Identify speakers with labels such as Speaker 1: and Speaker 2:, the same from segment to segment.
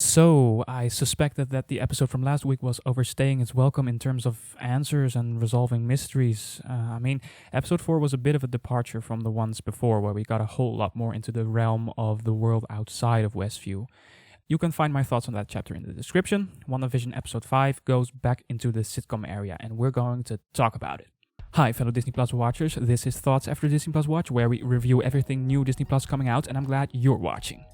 Speaker 1: So, I suspected that the episode from last week was overstaying its welcome in terms of answers and resolving mysteries. Episode 4 was a bit of a departure from the ones before, where we got a whole lot more into the realm of the world outside of Westview. You can find my thoughts on that chapter in the description. WandaVision Episode 5 goes back into the sitcom area, and we're going to talk about it. Hi, fellow Disney Plus watchers. This is Thoughts After Disney Plus Watch, where we review everything new Disney Plus coming out, and I'm glad you're watching.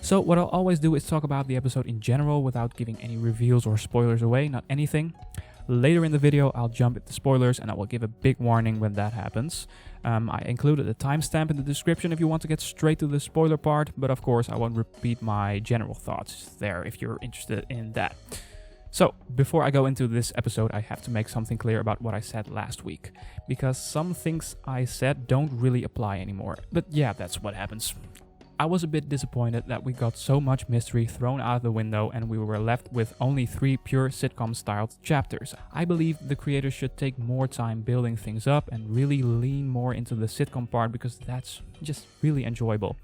Speaker 1: So what I'll always do is talk about the episode in general without giving any reveals or spoilers away, not anything. Later in the video, I'll jump into spoilers and I will give a big warning when that happens. I included a timestamp in the description if you want to get straight to the spoiler part, but of course I won't repeat my general thoughts there if you're interested in that. So, before I go into this episode, I have to make something clear about what I said last week, because some things I said don't really apply anymore. But yeah, that's what happens. I was a bit disappointed that we got so much mystery thrown out of the window and we were left with only 3 pure sitcom-styled chapters. I believe the creators should take more time building things up and really lean more into the sitcom part because that's just really enjoyable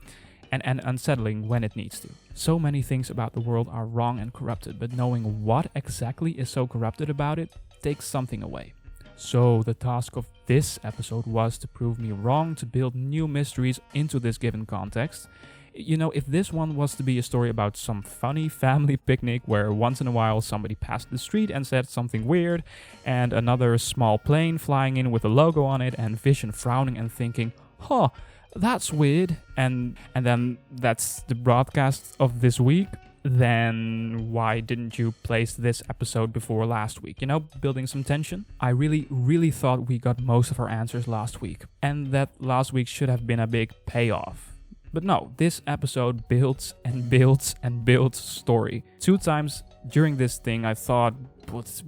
Speaker 1: and unsettling when it needs to. So many things about the world are wrong and corrupted, but knowing what exactly is so corrupted about it takes something away. So the task of this episode was to prove me wrong, to build new mysteries into this given context. You know, if this one was to be a story about some funny family picnic where once in a while somebody passed the street and said something weird, and another small plane flying in with a logo on it, and Vision frowning and thinking, huh, that's weird, and then that's the broadcast of this week, then why didn't you place this episode before last week? You know, building some tension. I really thought we got most of our answers last week, and that last week should have been a big payoff. But no, this episode builds and builds and builds story. 2 times during this thing I thought,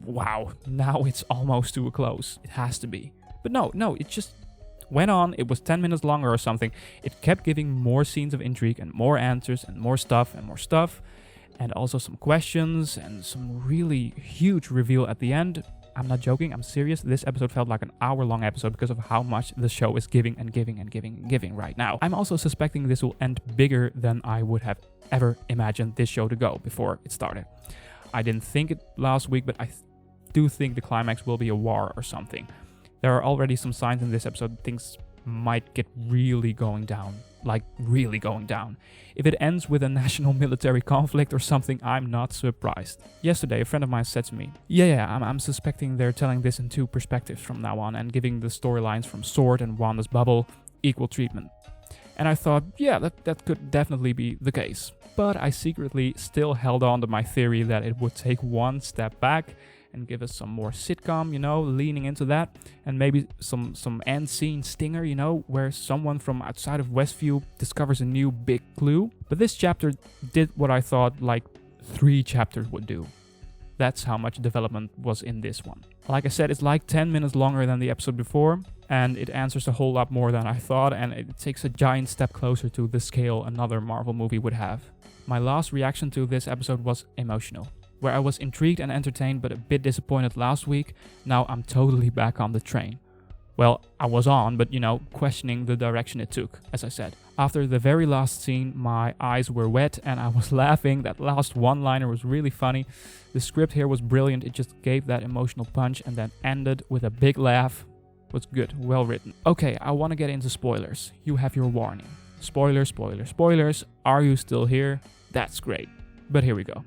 Speaker 1: wow, now it's almost to a close. It has to be. But no, it just went on. It was 10 minutes longer or something. It kept giving more scenes of intrigue and more answers and more stuff. And also some questions and some really huge reveal at the end. I'm not joking, I'm serious. This episode felt like an hour-long episode because of how much the show is giving right now. I'm also suspecting this will end bigger than I would have ever imagined this show to go before it started. I didn't think it last week, but I do think the climax will be a war or something. There are already some signs in this episode things might get really going down. Like really going down. If it ends with a national military conflict or something, I'm not surprised. Yesterday, a friend of mine said to me, I'm suspecting they're telling this in 2 perspectives from now on and giving the storylines from Sword and Wanda's bubble equal treatment. And I thought, yeah, that could definitely be the case. But I secretly still held on to my theory that it would take 1 step back and give us some more sitcom, leaning into that, and maybe some end scene stinger, where someone from outside of Westview discovers a new big clue. But this chapter did what I thought like 3 chapters would do. That's how much development was in this one. Like I said, it's like 10 minutes longer than the episode before, and it answers a whole lot more than I thought, and it takes a giant step closer to the scale another Marvel movie would have. My last reaction to this episode was emotional. Where I was intrigued and entertained but a bit disappointed last week, now I'm totally back on the train. Well, I was on, but questioning the direction it took, as I said. After the very last scene, my eyes were wet and I was laughing. That last one-liner was really funny. The script here was brilliant, it just gave that emotional punch and then ended with a big laugh. It was good, well written. Okay, I want to get into spoilers. You have your warning. Spoilers. Are you still here? That's great. But here we go.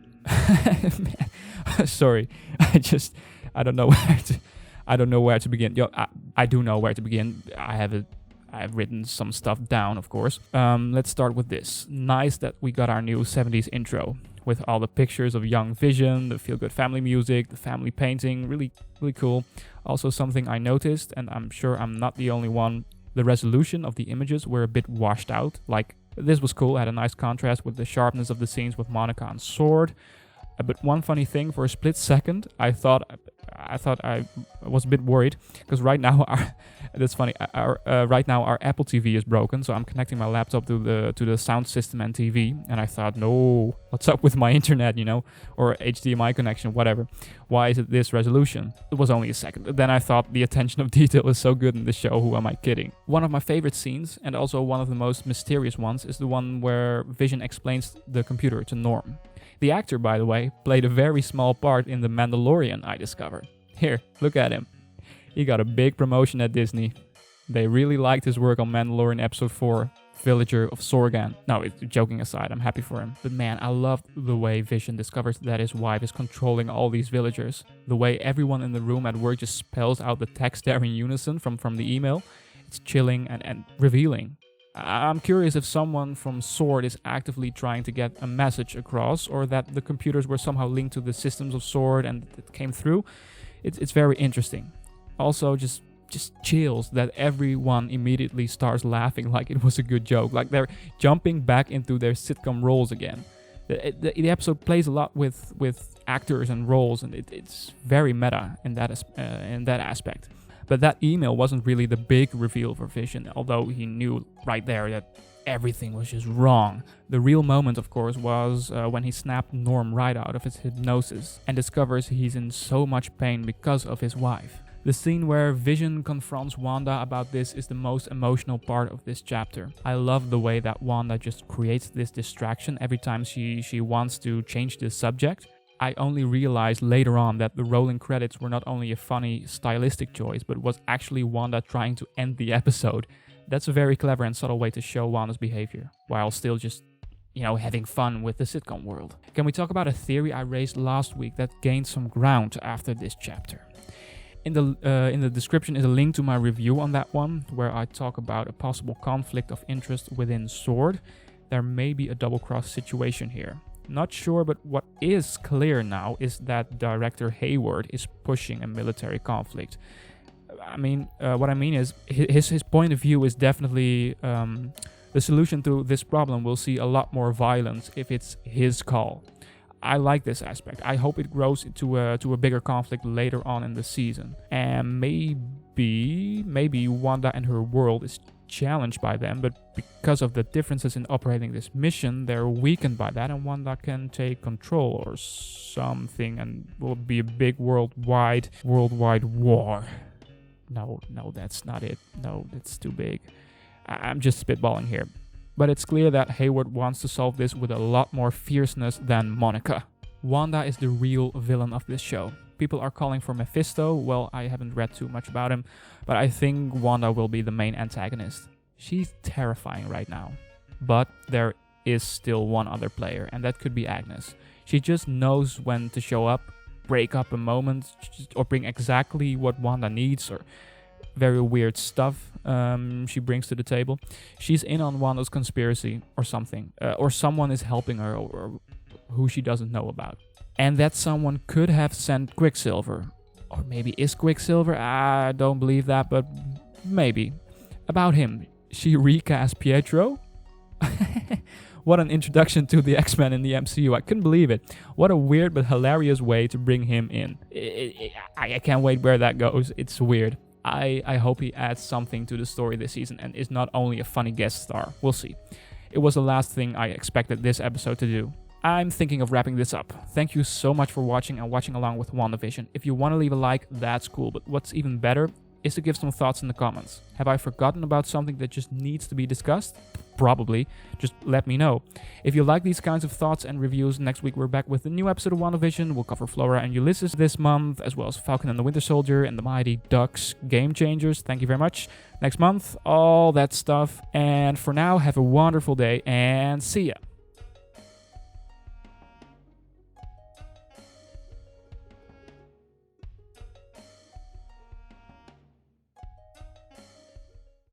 Speaker 1: Sorry, I don't know where to begin. I do know where to begin. I have written some stuff down, of course. Let's start with this. Nice that we got our new 70s intro with all the pictures of young Vision, the feel-good family music, the family painting. Really cool. Also something I noticed, and I'm sure I'm not the only one, the resolution of the images were a bit washed out. Like, this was cool, had a nice contrast with the sharpness of the scenes with Monica and Sword. But one funny thing, for a split second, I thought I was a bit worried because right now our Apple TV is broken, so I'm connecting my laptop to the sound system and TV, and I thought, no, what's up with my internet, or HDMI connection, whatever. Why is it this resolution? It was only a second. Then I thought the attention of detail is so good in the show. Who am I kidding? One of my favorite scenes, and also one of the most mysterious ones, is the one where Vision explains the computer to Norm. The actor, by the way, played a very small part in The Mandalorian, I discovered. Here, look at him. He got a big promotion at Disney. They really liked his work on Mandalorian Episode 4, Villager of Sorgan. No, joking aside, I'm happy for him. But man, I love the way Vision discovers that his wife is controlling all these villagers. The way everyone in the room at work just spells out the text there in unison from the email. It's chilling and revealing. I'm curious if someone from S.W.O.R.D. is actively trying to get a message across, or that the computers were somehow linked to the systems of S.W.O.R.D. and it came through. It's very interesting. Also, just chills that everyone immediately starts laughing like it was a good joke, like they're jumping back into their sitcom roles again. The episode plays a lot with actors and roles, and it's very meta in that aspect. But that email wasn't really the big reveal for Vision, although he knew right there that everything was just wrong. The real moment, of course, was when he snapped Norm right out of his hypnosis and discovers he's in so much pain because of his wife. The scene where Vision confronts Wanda about this is the most emotional part of this chapter. I love the way that Wanda just creates this distraction every time she wants to change the subject. I only realized later on that the rolling credits were not only a funny stylistic choice, but was actually Wanda trying to end the episode. That's a very clever and subtle way to show Wanda's behavior, while still just, having fun with the sitcom world. Can we talk about a theory I raised last week that gained some ground after this chapter? In the description is a link to my review on that one, where I talk about a possible conflict of interest within S.W.O.R.D. There may be a double-cross situation here. Not sure, but what is clear now is that director Hayward is pushing a military conflict. What I mean is his point of view is definitely the solution to this problem. Will see a lot more violence if it's his call. I like this aspect. I hope it grows to a bigger conflict later on in the season. And maybe Wanda and her world is challenged by them, but because of the differences in operating this mission, they're weakened by that, and Wanda can take control or something, and will be a big worldwide war. No, that's not it. No, that's too big. I'm just spitballing here. But it's clear that Hayward wants to solve this with a lot more fierceness than Monica. Wanda is the real villain of this show. People are calling for Mephisto. Well, I haven't read too much about him, but I think Wanda will be the main antagonist. She's terrifying right now. But there is still one other player, and that could be Agnes. She just knows when to show up, break up a moment, or bring exactly what Wanda needs, or very weird stuff she brings to the table. She's in on Wanda's conspiracy or something, or someone is helping her, or who she doesn't know about. And that someone could have sent Quicksilver, or maybe is Quicksilver. I don't believe that, but maybe. About him, she recast Pietro. What an introduction to the X-Men in the MCU. I couldn't believe it. What a weird but hilarious way to bring him in. I can't wait where that goes. It's weird. I hope he adds something to the story this season and is not only a funny guest star. We'll see. It was the last thing I expected this episode to do. I'm thinking of wrapping this up. Thank you so much for watching and watching along with WandaVision. If you want to leave a like, that's cool, but what's even better is to give some thoughts in the comments. Have I forgotten about something that just needs to be discussed? Probably. Just let me know. If you like these kinds of thoughts and reviews, next week we're back with a new episode of WandaVision. We'll cover Flora and Ulysses this month, as well as Falcon and the Winter Soldier and the Mighty Ducks Game Changers. Thank you very much. Next month, all that stuff. And for now, have a wonderful day and see ya.